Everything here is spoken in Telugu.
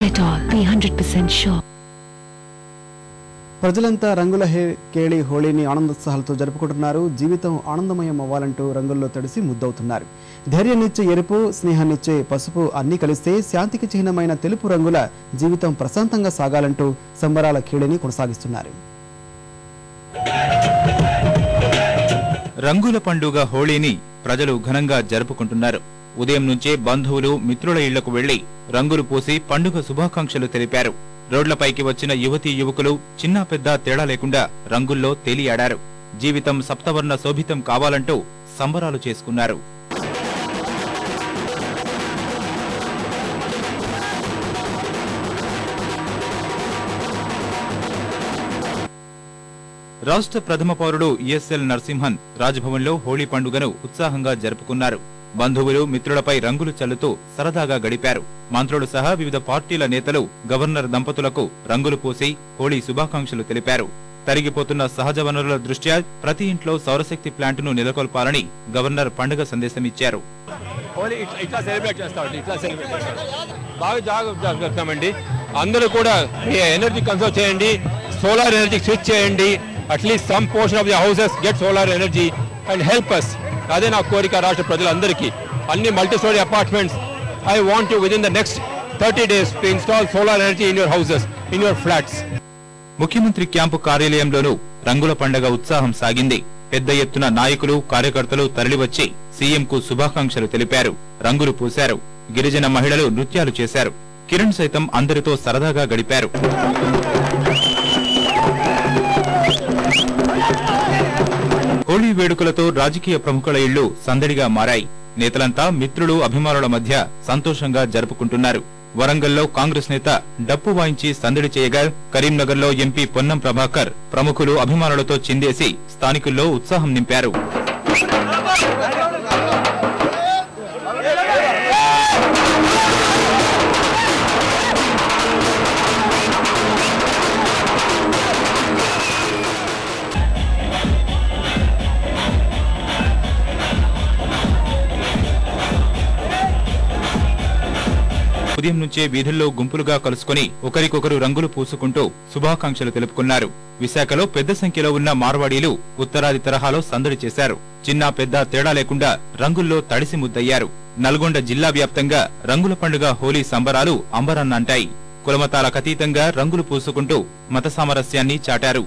Dettol, be 100% sure. ప్రజలంతా రంగుల కేళి హోళీని ఆనందోత్సాహాలతో జరుపుకుంటున్నారు. జీవితం ఆనందమయం అవ్వాలంటూ రంగుల్లో తడిసి ముద్దవుతున్నారు. ధైర్యాన్నిచ్చే ఎరుపు, స్నేహాన్నిచ్చే పసుపు అన్నీ కలిస్తే శాంతికి చిహ్నమైన తెలుపు రంగుల జీవితం ప్రశాంతంగా సాగాలంటూ సంబరాల కేళిని కొనసాగిస్తున్నారు. రంగుల పండుగ హోళీని ప్రజలు ఘనంగా జరుపుకుంటున్నారు. ఉదయం నుంచే బంధువులు, మిత్రుల ఇళ్లకు వెళ్లి రంగులు పూసి పండుగ శుభాకాంక్షలు తెలిపారు. రోడ్లపైకి వచ్చిన యువతీ యువకులు చిన్న పెద్ద తేడా లేకుండా రంగుల్లో తేలియాడారు. జీవితం సప్తవర్ణ శోభితం కావాలంటూ సంబరాలు చేసుకున్నారు. రాష్ట్ర ప్రథమ పౌరుడు ఈఎస్ఎల్ నరసింహన్ రాజ్భవన్లో హోళీ పండుగను ఉత్సాహంగా జరుపుకున్నారు. బంధువులు, మిత్రులపై రంగులు చల్లుతూ సరదాగా గడిపారు. మంత్రులు సహా వివిధ పార్టీల నేతలు గవర్నర్ దంపతులకు రంగులు పూసి హోళీ శుభాకాంక్షలు తెలిపారు. తరిగిపోతున్న సహజ వనరుల దృష్ట్యా ప్రతి ఇంట్లో సౌరశక్తి ప్లాంటును నెలకొల్పాలని గవర్నర్ పండుగ సందేశమిచ్చారు. అందరూ కూడా ఎనర్జీ కన్సర్వ్ చేయండి, సోలార్ ఎనర్జీ స్విచ్ చేయండి. At least some portion of the houses get solar energy and help us. అదే నా కోరిక రాష్ట్ర ప్రజలందరికీ. అన్ని multi story apartments, I want you within the next 30 days to install solar energy in your houses, in your flats. ముఖ్యమంత్రి క్యాంపు కార్యాలయంలోనూ రంగుల పండుగ ఉత్సాహం సాగింది. పెద్ద ఎత్తున నాయకులు, కార్యకర్తలు తరలివచ్చి సీఎంకు శుభాకాంక్షలు తెలిపారు. రంగులు పూశారు. గిరిజన మహిళలు నృత్యాలు చేశారు. కిరణ్ సైతం అందరితో సరదాగా గడిపారు. హోళీ వేడుకలతో రాజకీయ ప్రముఖుల ఇళ్లు సందడిగా మారాయి. నేతలంతా మిత్రులు, అభిమానుల మధ్య సంతోషంగా జరుపుకుంటున్నారు. వరంగల్లో కాంగ్రెస్ నేత డప్పు వాయించి సందడి చేయగా, కరీంనగర్లో ఎంపీ పొన్నం ప్రభాకర్ ప్రముఖులు, అభిమానులతో చిందేసి స్థానికుల్లో ఉత్సాహం నింపారు. ఉదయం నుంచే వీధుల్లో గుంపులుగా కలుసుకుని ఒకరికొకరు రంగులు పూసుకుంటూ శుభాకాంక్షలు తెలుపుకున్నారు. విశాఖలో పెద్ద సంఖ్యలో ఉన్న మార్వాడీలు ఉత్తరాది తరహాలో సందడి చేశారు. చిన్న పెద్ద తేడా లేకుండా రంగుల్లో తడిసి ముద్దయ్యారు. నల్గొండ జిల్లా వ్యాప్తంగా రంగుల పండుగ హోలీ సంబరాలు అంబరాన్నంటాయి. కులమతాలకతీతంగా రంగులు పూసుకుంటూ మత సామరస్యాన్ని చాటారు.